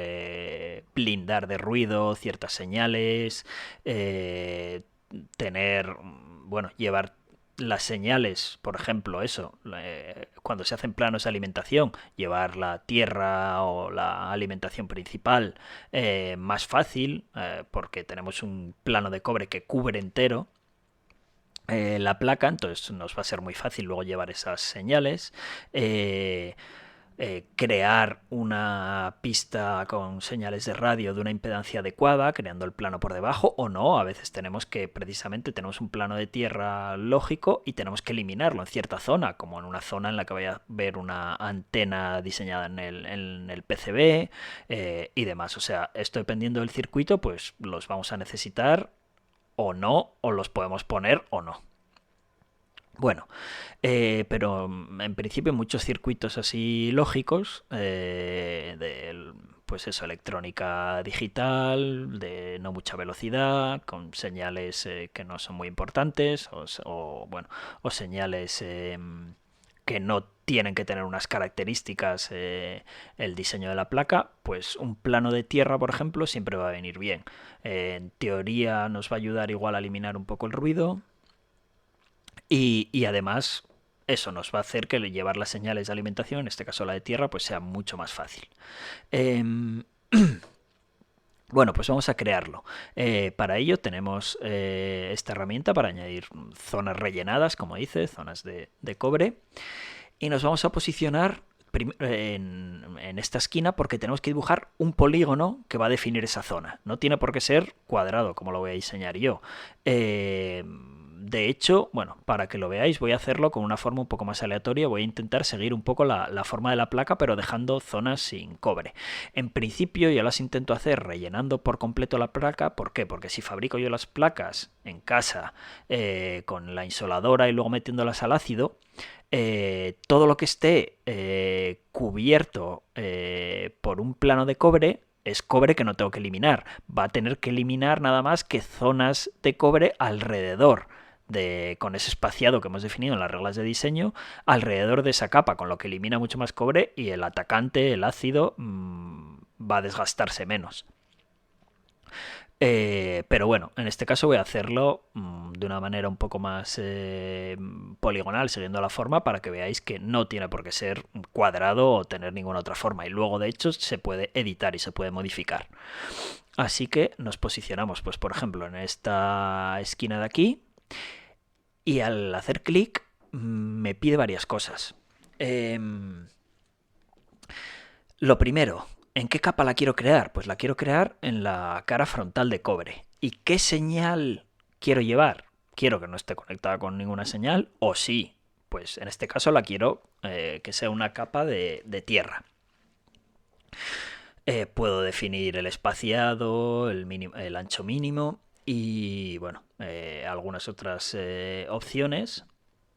blindar de ruido ciertas señales, llevar las señales, por ejemplo, cuando se hacen planos de alimentación, llevar la tierra o la alimentación principal más fácil, porque tenemos un plano de cobre que cubre entero la placa, entonces nos va a ser muy fácil luego llevar esas señales. Crear una pista con señales de radio de una impedancia adecuada, creando el plano por debajo, o no, a veces tenemos un plano de tierra lógico y tenemos que eliminarlo en cierta zona, como en una zona en la que vaya a ver una antena diseñada en el PCB y demás. O sea, esto dependiendo del circuito, pues los vamos a necesitar o no, o los podemos poner o no. Bueno, pero en principio muchos circuitos así lógicos, pues eso, electrónica digital, de no mucha velocidad, con señales que no son muy importantes, bueno, o señales que no tienen que tener unas características el diseño de la placa, pues un plano de tierra, por ejemplo, siempre va a venir bien. En teoría nos va a ayudar igual a eliminar un poco el ruido. Y además eso nos va a hacer que llevar las señales de alimentación, en este caso la de tierra, pues sea mucho más fácil. Bueno, pues vamos a crearlo. Para ello tenemos esta herramienta para añadir zonas rellenadas, como dice, zonas de cobre. Y nos vamos a posicionar en esta esquina porque tenemos que dibujar un polígono que va a definir esa zona. No tiene por qué ser cuadrado, como lo voy a diseñar yo. De hecho, bueno, para que lo veáis voy a hacerlo con una forma un poco más aleatoria. Voy a intentar seguir un poco la forma de la placa, pero dejando zonas sin cobre. En principio yo las intento hacer rellenando por completo la placa. ¿Por qué? Porque si fabrico yo las placas en casa con la insoladora y luego metiéndolas al ácido, todo lo que esté cubierto por un plano de cobre es cobre que no tengo que eliminar. Va a tener que eliminar nada más que zonas de cobre alrededor con ese espaciado que hemos definido en las reglas de diseño, alrededor de esa capa, con lo que elimina mucho más cobre y el atacante, el ácido, va a desgastarse menos. Pero bueno, en este caso voy a hacerlo de una manera un poco más poligonal, siguiendo la forma, para que veáis que no tiene por qué ser cuadrado o tener ninguna otra forma. Y luego, de hecho, se puede editar y se puede modificar. Así que nos posicionamos, pues por ejemplo, en esta esquina de aquí. Y al hacer clic me pide varias cosas. Lo primero, ¿en qué capa la quiero crear? Pues la quiero crear en la cara frontal de cobre. ¿Y qué señal quiero llevar? Quiero que no esté conectada con ninguna señal, o sí, pues en este caso la quiero que sea una capa de tierra. Puedo definir el espaciado, el ancho mínimo y bueno, algunas otras opciones.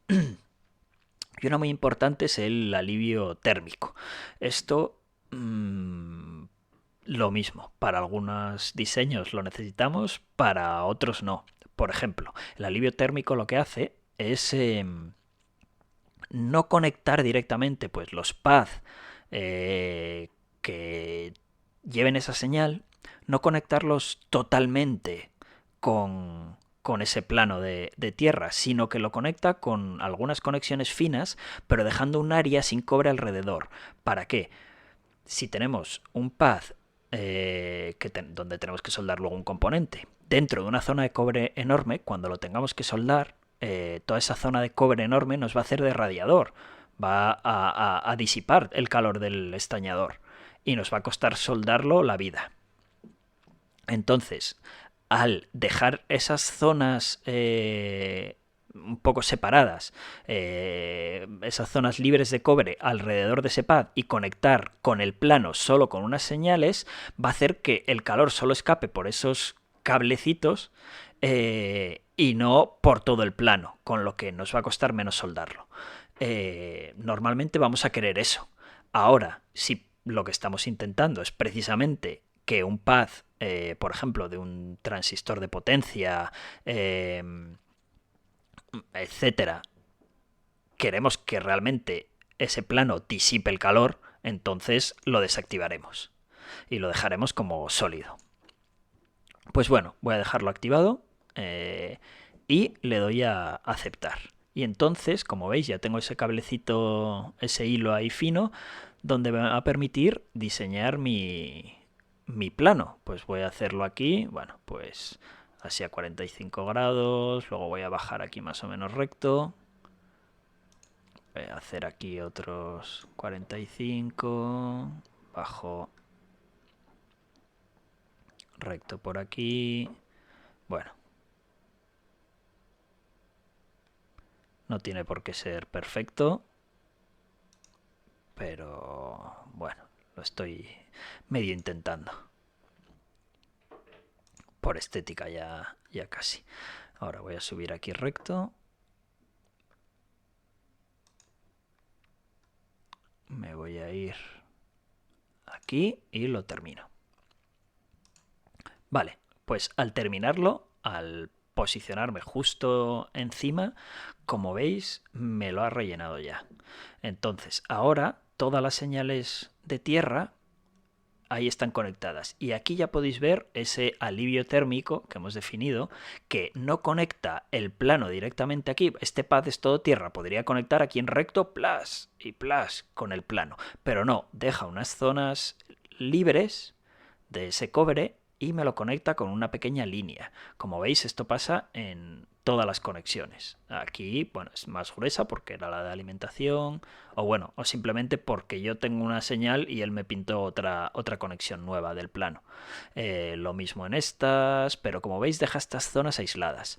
Y una muy importante es el alivio térmico. Esto lo mismo, para algunos diseños lo necesitamos, para otros no. Por ejemplo, el alivio térmico lo que hace es no conectar directamente pues, los paths que lleven esa señal, no conectarlos totalmente con ese plano de tierra, sino que lo conecta con algunas conexiones finas, pero dejando un área sin cobre alrededor. ¿Para qué? Si tenemos un path donde tenemos que soldar luego un componente dentro de una zona de cobre enorme, cuando lo tengamos que soldar, toda esa zona de cobre enorme nos va a hacer de radiador, va a disipar el calor del estañador y nos va a costar soldarlo la vida. Entonces, al dejar esas zonas un poco separadas, esas zonas libres de cobre alrededor de ese pad y conectar con el plano solo con unas señales, va a hacer que el calor solo escape por esos cablecitos y no por todo el plano, con lo que nos va a costar menos soldarlo. Normalmente vamos a querer eso. Ahora, si lo que estamos intentando es precisamente que un pad, por ejemplo, de un transistor de potencia, etcétera, queremos que realmente ese plano disipe el calor, entonces lo desactivaremos y lo dejaremos como sólido. Pues bueno, voy a dejarlo activado y le doy a aceptar. Y entonces, como veis, ya tengo ese cablecito, ese hilo ahí fino, donde me va a permitir diseñar mi plano. Pues voy a hacerlo aquí, bueno, pues así a 45 grados, luego voy a bajar aquí más o menos recto. Voy a hacer aquí otros 45, bajo recto por aquí. Bueno, no tiene por qué ser perfecto, pero bueno, lo estoy medio intentando. Por estética ya casi. Ahora voy a subir aquí recto. Me voy a ir aquí y lo termino. Vale, pues al terminarlo, al posicionarme justo encima, como veis, me lo ha rellenado ya. Entonces, ahora todas las señales de tierra ahí están conectadas. Y aquí ya podéis ver ese alivio térmico que hemos definido, que no conecta el plano directamente aquí. Este pad es todo tierra, podría conectar aquí en recto, plus y plus con el plano. Pero no, deja unas zonas libres de ese cobre y me lo conecta con una pequeña línea. Como veis, esto pasa en todas las conexiones. Aquí, bueno, es más gruesa porque era la de alimentación, o bueno, o simplemente porque yo tengo una señal y él me pintó otra conexión nueva del plano. Lo mismo en estas, pero como veis deja estas zonas aisladas.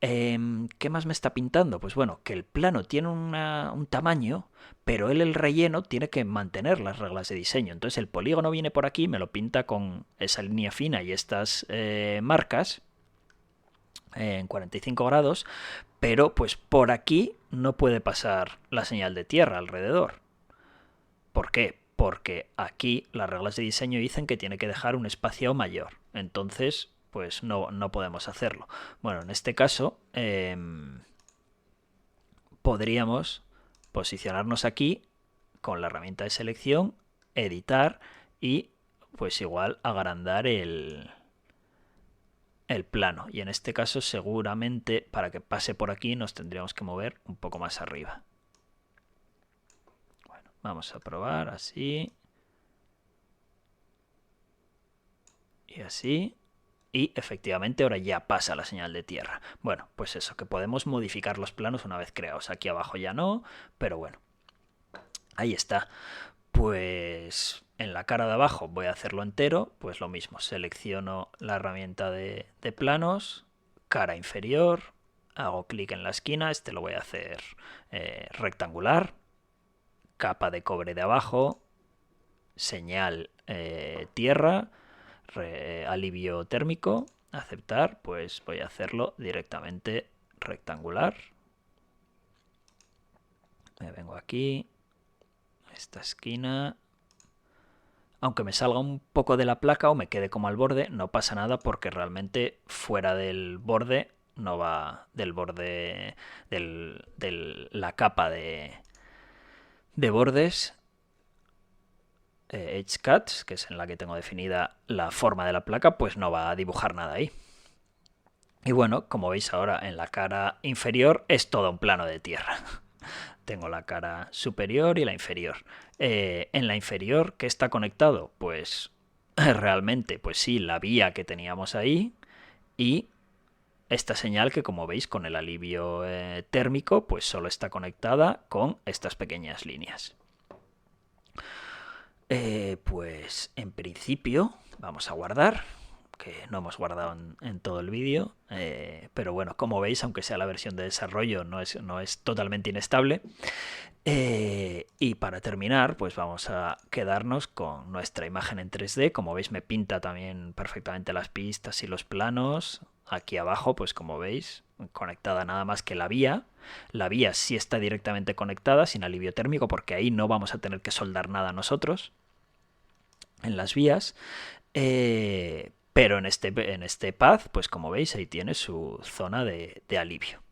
¿Qué más me está pintando? Pues bueno, que el plano tiene un tamaño, pero él el relleno tiene que mantener las reglas de diseño. Entonces el polígono viene por aquí, me lo pinta con esa línea fina y estas marcas en 45 grados, pero pues por aquí no puede pasar la señal de tierra alrededor. ¿Por qué? porque aquí las reglas de diseño dicen que tiene que dejar un espacio mayor. Entonces, pues no podemos hacerlo. Bueno, en este caso podríamos posicionarnos aquí con la herramienta de selección, editar y pues igual agrandar el plano. Y en este caso seguramente para que pase por aquí nos tendríamos que mover un poco más arriba. Bueno, vamos a probar así. Y así. Y efectivamente ahora ya pasa la señal de tierra. Bueno, pues eso, que podemos modificar los planos una vez creados. Aquí abajo ya no, pero bueno. Ahí está. Pues en la cara de abajo voy a hacerlo entero, pues lo mismo, selecciono la herramienta de planos, cara inferior, hago clic en la esquina, este lo voy a hacer rectangular, capa de cobre de abajo, señal tierra, alivio térmico, aceptar, pues voy a hacerlo directamente rectangular. Me vengo aquí, esta esquina, aunque me salga un poco de la placa o me quede como al borde, no pasa nada porque realmente fuera del borde no va del borde de la capa de bordes Edge Cuts, que es en la que tengo definida la forma de la placa, pues no va a dibujar nada ahí. Y bueno, como veis ahora en la cara inferior es todo un plano de tierra. Tengo la cara superior y la inferior. En la inferior, ¿qué está conectado? Pues realmente, pues sí, la vía que teníamos ahí y esta señal que, como veis, con el alivio térmico, pues solo está conectada con estas pequeñas líneas. Pues en principio vamos a guardar, que no hemos guardado en todo el vídeo, pero bueno, como veis, aunque sea la versión de desarrollo, no es totalmente inestable. Y para terminar, pues vamos a quedarnos con nuestra imagen en 3D. Como veis, me pinta también perfectamente las pistas y los planos. Aquí abajo, pues como veis, conectada nada más que la vía. La vía sí está directamente conectada, sin alivio térmico, porque ahí no vamos a tener que soldar nada nosotros en las vías. Pero en este path, pues como veis, ahí tiene su zona de alivio.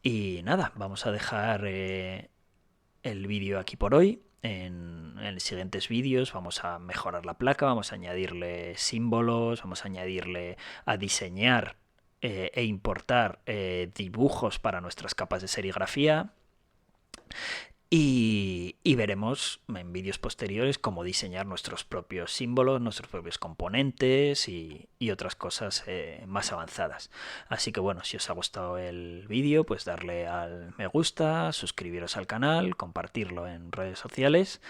Y nada, vamos a dejar el vídeo aquí por hoy. En siguientes vídeos vamos a mejorar la placa, vamos a añadirle símbolos, vamos a añadirle a diseñar e importar dibujos para nuestras capas de serigrafía. Y veremos en vídeos posteriores cómo diseñar nuestros propios símbolos, nuestros propios componentes y otras cosas más avanzadas. Así que bueno, si os ha gustado el vídeo, pues darle al me gusta, suscribiros al canal, compartirlo en redes sociales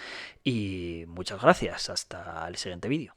y muchas gracias. Hasta el siguiente vídeo.